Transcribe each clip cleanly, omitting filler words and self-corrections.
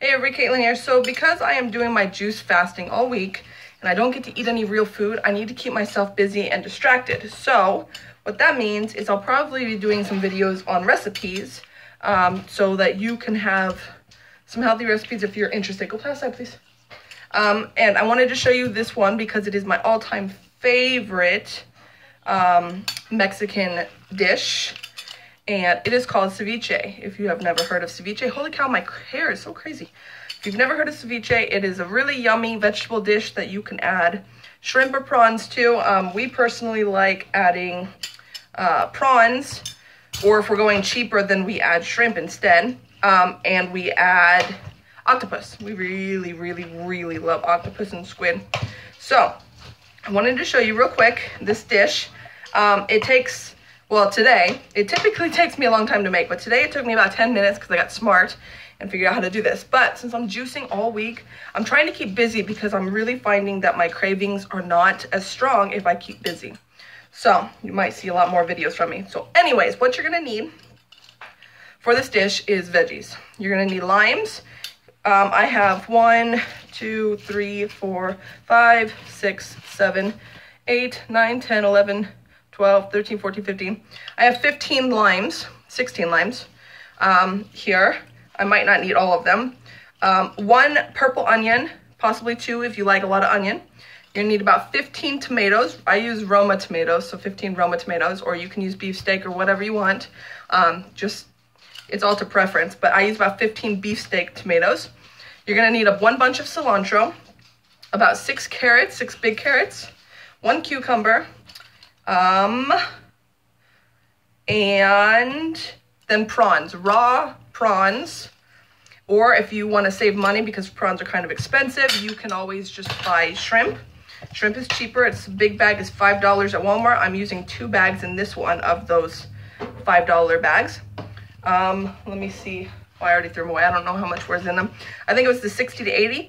Hey everybody, Caitlin here. So because I am doing my juice fasting all week and I don't get to eat any real food, I need to keep myself busy and distracted. So what that means is I'll probably be doing some videos on recipes so that you can have some healthy recipes if you're interested. Go past that, please. And I wanted to show you this one because it is my all-time favorite Mexican dish. And it is called ceviche. If you have never heard of ceviche, holy cow, my hair is so crazy. If you've never heard of ceviche, it is a really yummy vegetable dish that you can add shrimp or prawns to. We personally like adding prawns, or if we're going cheaper, then we add shrimp instead. And we add octopus. We really love octopus and squid. So I wanted to show you real quick this dish. It takes, well, today, it typically takes me a long time to make, but today it took me about 10 minutes because I got smart and figured out how to do this. But since I'm juicing all week, I'm trying to keep busy because I'm really finding that my cravings are not as strong if I keep busy. So you might see a lot more videos from me. So anyways, what you're gonna need for this dish is veggies. You're gonna need limes. I have 1, 2, 3, 4, 5, 6, 7, 8, 9, 10, 11, 12, 13, 14, 15. I have 15 limes, 16 limes here. I might not need all of them. 1 purple onion, possibly 2 if you like a lot of onion. You're gonna need about 15 tomatoes. I use Roma tomatoes, so 15 Roma tomatoes, or you can use beefsteak or whatever you want. It's all to preference, but I use about 15 beefsteak tomatoes. You're gonna need 1 bunch of cilantro, about 6 carrots, 6 big carrots, 1 cucumber, and then prawns, raw prawns. Or if you want to save money because prawns are kind of expensive, you can always just buy shrimp. Shrimp is cheaper. It's a big bag is $5 at Walmart. I'm using 2 bags in this one of those $5 bags. Let me see. Oh, I already threw them away. I don't know how much was in them. I think it was the 60 to 80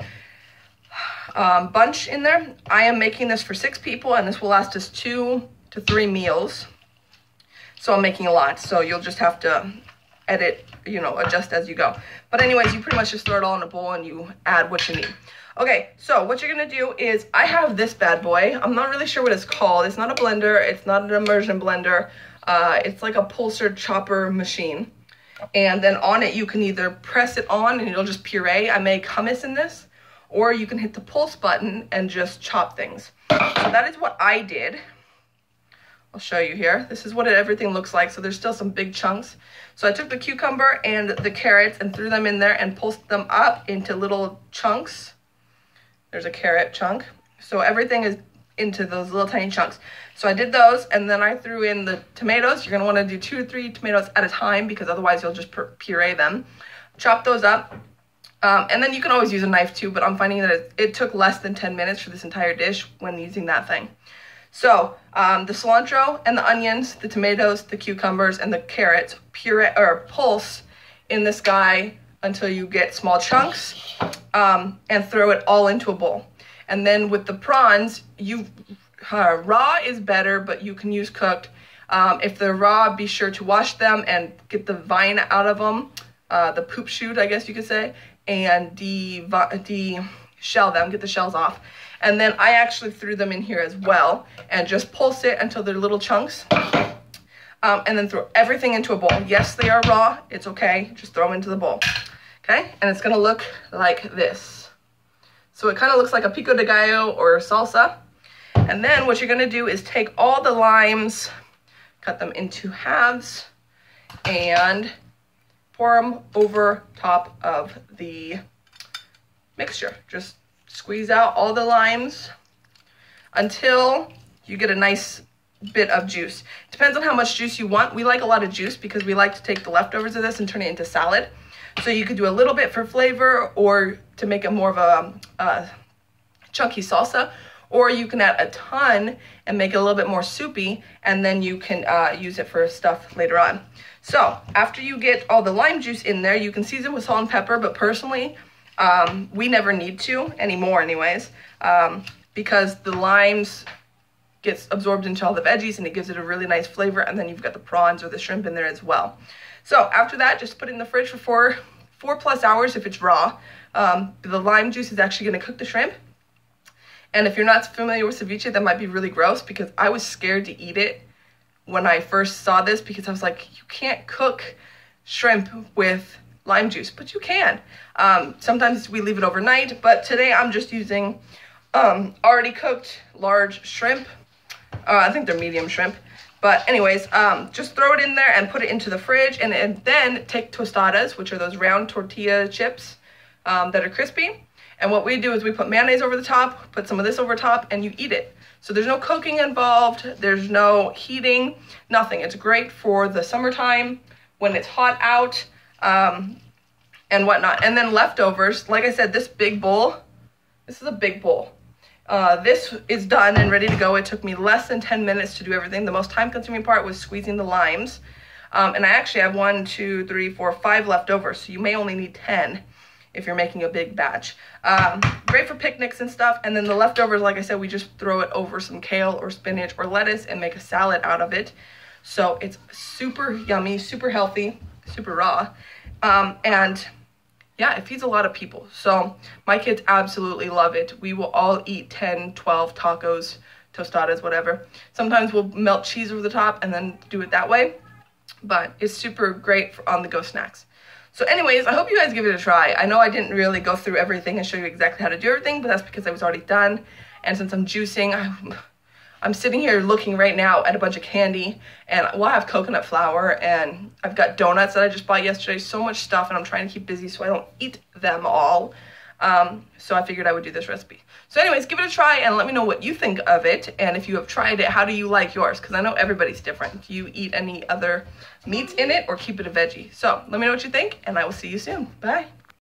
bunch in there. I am making this for 6 people, and this will last us 2 to 3 meals. So I'm making a lot, so you'll just have to edit, adjust as you go. But anyways, you pretty much just throw it all in a bowl and you add what you need. Okay, so what you're gonna do is, I have this bad boy. I'm not really sure what it's called. It's not a blender, it's not an immersion blender. It's like a pulsar chopper machine. And then on it, you can either press it on and it'll just puree. I make hummus in this. Or you can hit the pulse button and just chop things. So that is what I did. I'll show you here. This is what everything looks like. So there's still some big chunks. So I took the cucumber and the carrots and threw them in there and pulsed them up into little chunks. There's a carrot chunk. So everything is into those little tiny chunks. So I did those, and then I threw in the tomatoes. You're gonna wanna do 2 or 3 tomatoes at a time because otherwise you'll just puree them. Chop those up. And then you can always use a knife too, but I'm finding that it took less than 10 minutes for this entire dish when using that thing. So the cilantro and the onions, the tomatoes, the cucumbers, and the carrots puree or pulse in this guy until you get small chunks, and throw it all into a bowl. And then with the prawns, raw is better, but you can use cooked. If they're raw, be sure to wash them and get the vine out of them, the poop shoot, I guess you could say, and de-shell them, get the shells off. And then I actually threw them in here as well and just pulse it until they're little chunks. And then throw everything into a bowl. Yes, they are raw. It's okay. Just throw them into the bowl. Okay? And it's going to look like this. So it kind of looks like a pico de gallo or salsa. And then what you're going to do is take all the limes, cut them into halves, and pour them over top of the mixture. Just squeeze out all the limes until you get a nice bit of juice. Depends on how much juice you want. We like a lot of juice because we like to take the leftovers of this and turn it into salad. So you could do a little bit for flavor or to make it more of a chunky salsa, or you can add a ton and make it a little bit more soupy, and then you can use it for stuff later on. So after you get all the lime juice in there, you can season with salt and pepper, but personally, we never need to anymore anyways, because the limes gets absorbed into all the veggies and it gives it a really nice flavor, and then you've got the prawns or the shrimp in there as well. So after that, just put it in the fridge for 4+ hours if it's raw. The lime juice is actually going to cook the shrimp. And if you're not familiar with ceviche, that might be really gross, because I was scared to eat it when I first saw this, because I was like, you can't cook shrimp with lime juice, but you can. Sometimes we leave it overnight, but today I'm just using already cooked large shrimp. I think they're medium shrimp. But anyways, just throw it in there and put it into the fridge, and then take tostadas, which are those round tortilla chips that are crispy. And what we do is we put mayonnaise over the top, put some of this over top, and you eat it. So there's no cooking involved, there's no heating, nothing. It's great for the summertime when it's hot out and whatnot. And then leftovers, like I said, this big bowl, this is a big bowl. This is done and ready to go. It took me less than 10 minutes to do everything. The most time-consuming part was squeezing the limes. And I actually have 1, 2, 3, 4, 5 left over, so you may only need 10 if you're making a big batch. Great for picnics and stuff. And then the leftovers, like I said, we just throw it over some kale or spinach or lettuce and make a salad out of it. So it's super yummy, super healthy, super raw. And yeah, it feeds a lot of people. So my kids absolutely love it. We will all eat 10, 12 tacos, tostadas, whatever. Sometimes we'll melt cheese over the top and then do it that way. But it's super great for on-the-go snacks. So anyways, I hope you guys give it a try. I know I didn't really go through everything and show you exactly how to do everything, but that's because I was already done. And since I'm juicing, I'm sitting here looking right now at a bunch of candy, and I have coconut flour, and I've got donuts that I just bought yesterday, so much stuff, and I'm trying to keep busy so I don't eat them all. So I figured I would do this recipe. So anyways, give it a try and let me know what you think of it. And if you have tried it, how do you like yours? Because I know everybody's different. Do you eat any other meats in it or keep it a veggie? So let me know what you think, and I will see you soon. Bye.